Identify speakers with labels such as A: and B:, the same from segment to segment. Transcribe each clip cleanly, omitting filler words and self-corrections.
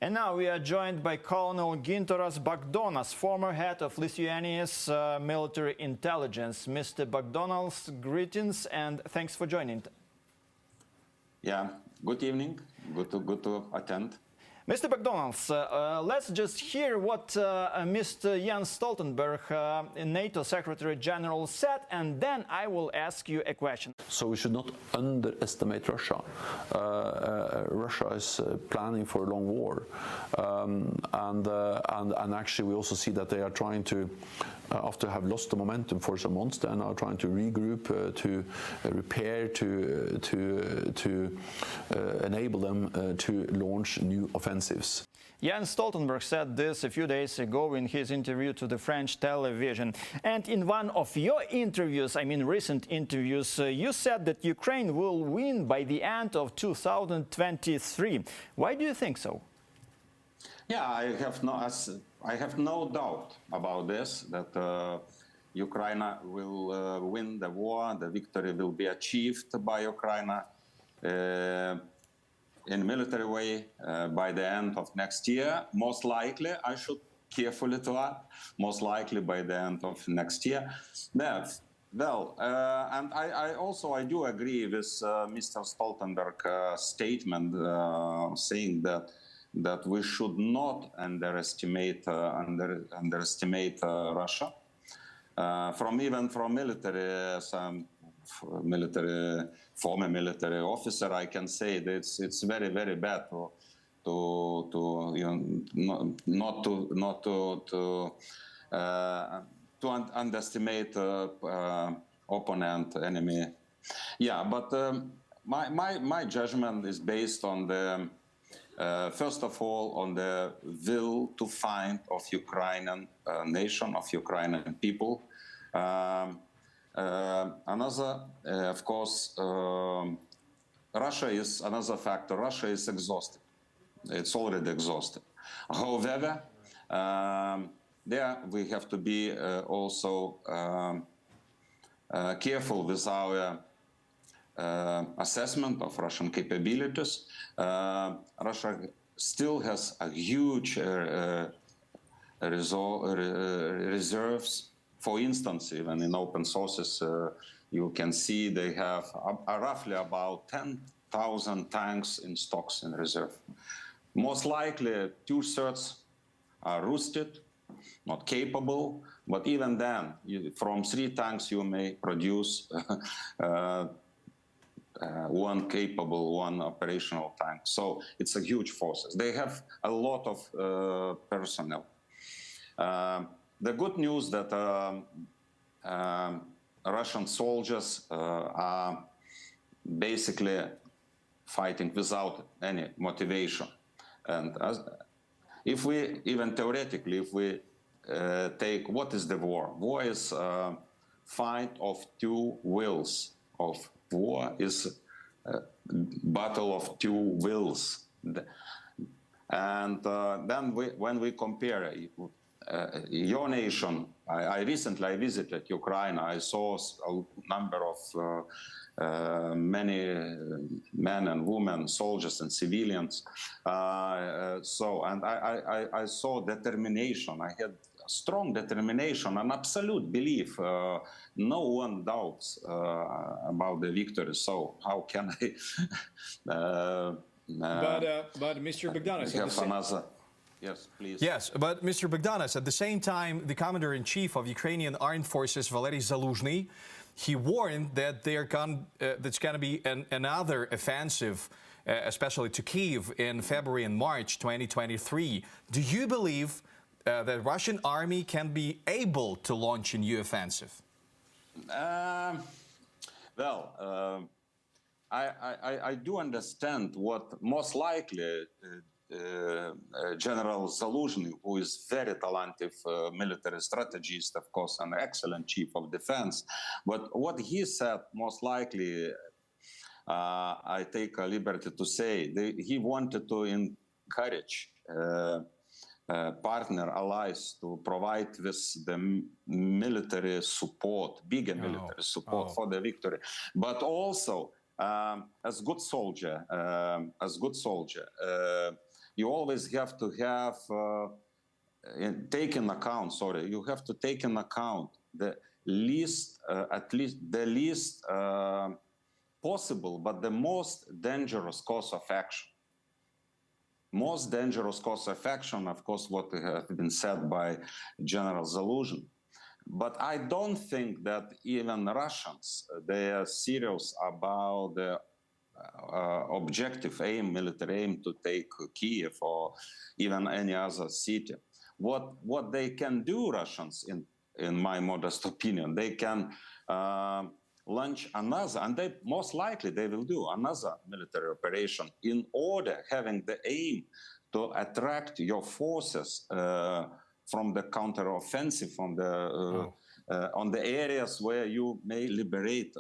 A: And now we are joined by Colonel Gintaras Bagdonas, former head of Lithuania's military intelligence. Mr. Bagdonas, greetings and thanks for joining.
B: Yeah, good evening. Good to attend.
A: Mr. Bagdonas, let's just hear what Mr. Jens Stoltenberg, NATO Secretary General, said, and then I will ask you a question.
C: So we should not underestimate Russia. Russia is planning for a long war, and actually we also see that they are trying to, after have lost the momentum for some months, they are now trying to regroup, to repair, to enable them to launch new offensives.
A: Jens Stoltenberg said this a few days ago in his interview to the French television. And in one of your interviews, I mean recent interviews, you said that Ukraine will win by the end of 2023. Why do you think so?
B: Yeah, I have no doubt about this, that Ukraine will win the war, the victory will be achieved by Ukraine in a military way by the end of next year. Most likely, I should carefully to add, most likely by the end of next year. Well, and I do agree with Mr. Stoltenberg's statement saying that we should not underestimate Russia. Even from former military officer, I can say that it's very, very bad to underestimate opponent, enemy. Yeah, but my judgment is based on the first of all on the will to find of Ukrainian nation, of Ukrainian people. Another, of course, Russia is another factor. Russia is exhausted. It's already exhausted. However, there we have to be also careful with our assessment of Russian capabilities. Russia still has a huge reserves. For instance, even in open sources, you can see they have roughly about 10,000 tanks in stocks in reserve. Most likely, 2/3 are rusted, not capable, but even then, from 3 tanks you may produce one capable, one operational tank. So it's a huge force. They have a lot of personnel. The good news that Russian soldiers are basically fighting without any motivation. And if we, even theoretically, if we take what is the war? War is a fight of two wills. War is a battle of two wills. And then when we compare your nation, I recently visited Ukraine. I saw a number of many men and women, soldiers and civilians. And I saw determination. I had strong determination and absolute belief. No one doubts about the victory. So how can I?
D: But Mr. Bagdonas,
B: have another. Yes, please.
D: Yes, but Mr. Bagdonas, at the same time, the Commander-in-Chief of Ukrainian Armed Forces, Valery Zaluzhny, he warned that there's going to be another offensive, especially to Kyiv, in February and March 2023. Do you believe the Russian army can be able to launch a new offensive?
B: I do understand what most likely General Zaluzhny, who is very talented military strategist, of course, an excellent chief of defense. But what he said, most likely, I take a liberty to say, he wanted to encourage partner allies to provide with the military support, bigger military support for the victory, but also as good soldier, you always have to have take in account. Sorry, you have to take in account the least, at least the least possible, but the most dangerous course of action. Most dangerous course of action, of course, what has been said by General Zaluzhny. But I don't think that even Russians, they are serious about the objective aim, military aim to take Kyiv or even any other city. What they can do, Russians, in my modest opinion, they can launch another, and they most likely they will do another military operation in order having the aim to attract your forces from the counteroffensive, from the on the areas where you may liberate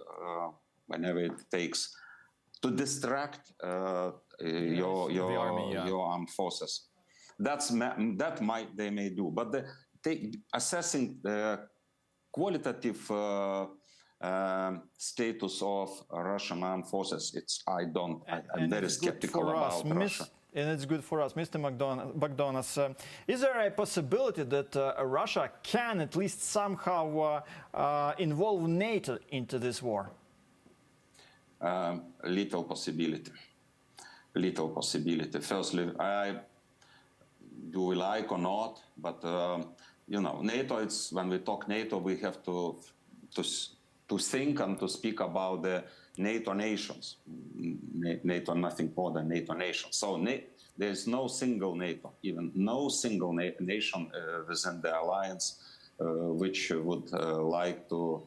B: whenever it takes, to distract your
D: army,
B: your armed forces. They may do, but assessing the qualitative status of Russian armed forces, I'm very skeptical about Russia.
A: And it's good for us. Mr. Bagdonas, is there a possibility that Russia can at least somehow involve NATO into this war?
B: Little possibility. Little possibility. Firstly, do we like or not? But you know, NATO. It's when we talk NATO, we have to think and to speak about the NATO nations. NATO, nothing more than NATO nations. So there is no single NATO, even no single nation within the alliance which would like to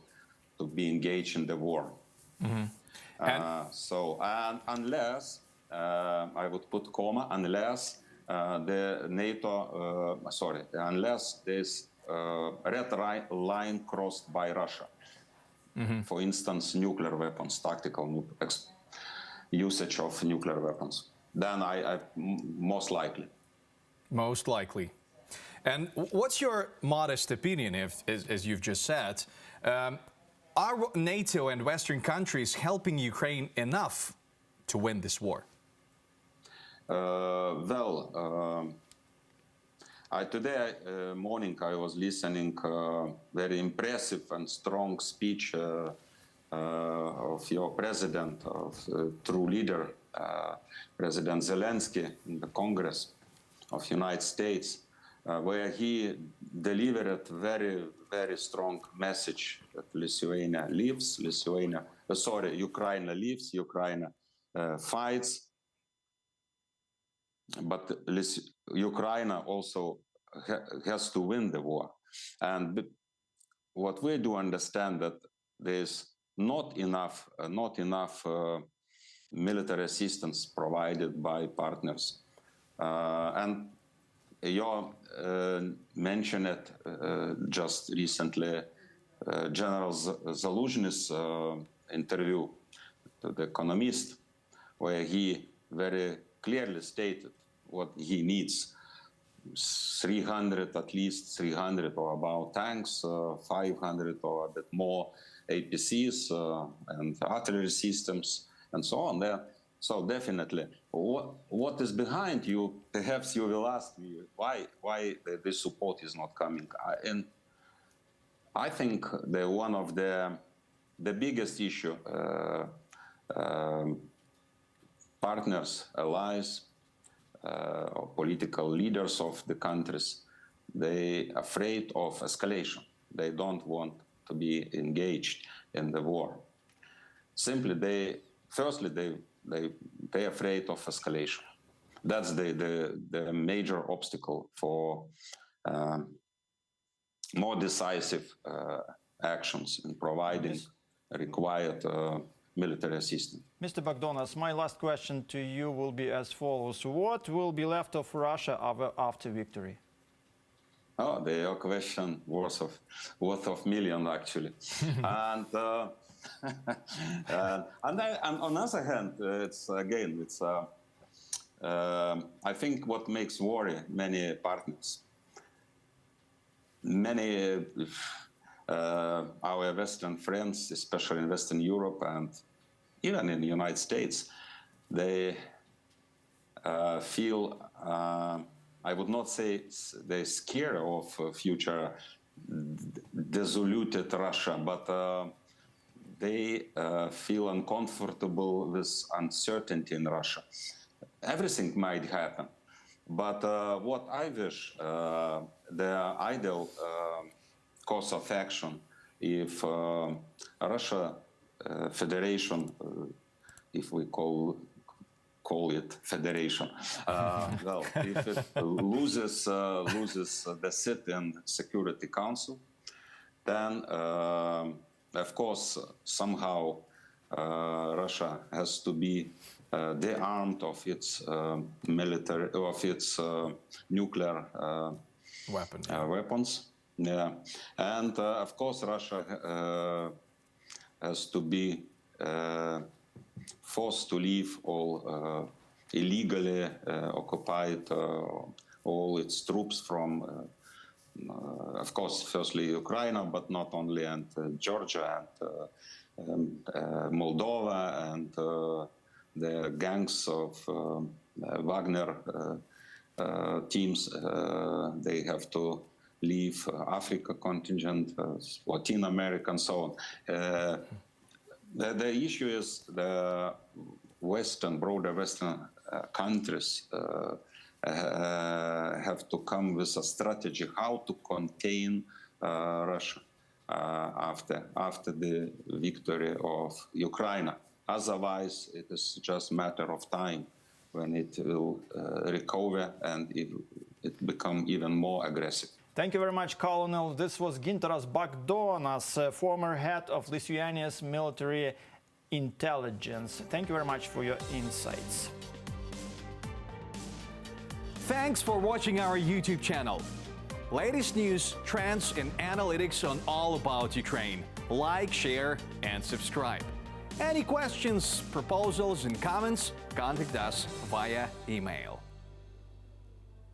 B: be engaged in the war. Mm-hmm. So unless I would put comma, unless the NATO, unless there's red line crossed by Russia. Mm-hmm. For instance, nuclear weapons, tactical usage of nuclear weapons. Then I most likely.
D: Most likely. And what's your modest opinion, as you've just said, are NATO and Western countries helping Ukraine enough to win this war?
B: Today morning I was listening very impressive and strong speech of your president, of true leader, President Zelensky, in the Congress of United States, where he delivered a very, very strong message that Lithuania lives, Ukraine lives, Ukraine fights, but Ukraine also has to win the war. And what we do understand that there's not enough military assistance provided by partners. And you mentioned it just recently, General Zaluzhny's interview to The Economist, where he very clearly stated what he needs. 300, at least 300 or about tanks, 500 or a bit more APCs and artillery systems and so on there. So definitely, what is behind you? Perhaps you will ask me why this support is not coming. And I think one of the biggest issue, partners, allies, or political leaders of the countries, they are afraid of escalation. They don't want to be engaged in the war. Simply, they're afraid of escalation. That's the major obstacle for more decisive actions in providing required military assistance.
A: Mr. Bagdonas, my last question to you will be as follows. What will be left of Russia after victory?
B: Oh, your question worth of million, actually. And on the other hand, I think what makes worry many partners, many our Western friends, especially in Western Europe and even in the United States, they feel, I would not say they're scared of future dissolute Russia, but they feel uncomfortable with uncertainty in Russia. Everything might happen, but what I wish, the ideal course of action, if Russia Federation, if we call it federation, well, if it loses the seat in Security Council, then of course somehow Russia has to be de-armed of its military, of its nuclear weapons. Yeah, and of course Russia has to be forced to leave all illegally occupied all its troops from, of course, firstly Ukraine, but not only, and Georgia and Moldova and the gangs of Wagner teams. They have to leave Africa contingent, Latin America, and so on. The issue is the broader Western countries have to come with a strategy how to contain Russia after the victory of Ukraine. Otherwise, it is just a matter of time when it will recover and it become even more aggressive.
A: Thank you very much, Colonel. This was Gintaras Bagdonas, former head of Lithuania's military intelligence. Thank you very much for your insights.
D: Thanks for watching our YouTube channel. Latest news, trends, and analytics on all about Ukraine. Like, share, and subscribe. Any questions, proposals, and comments, contact us via email.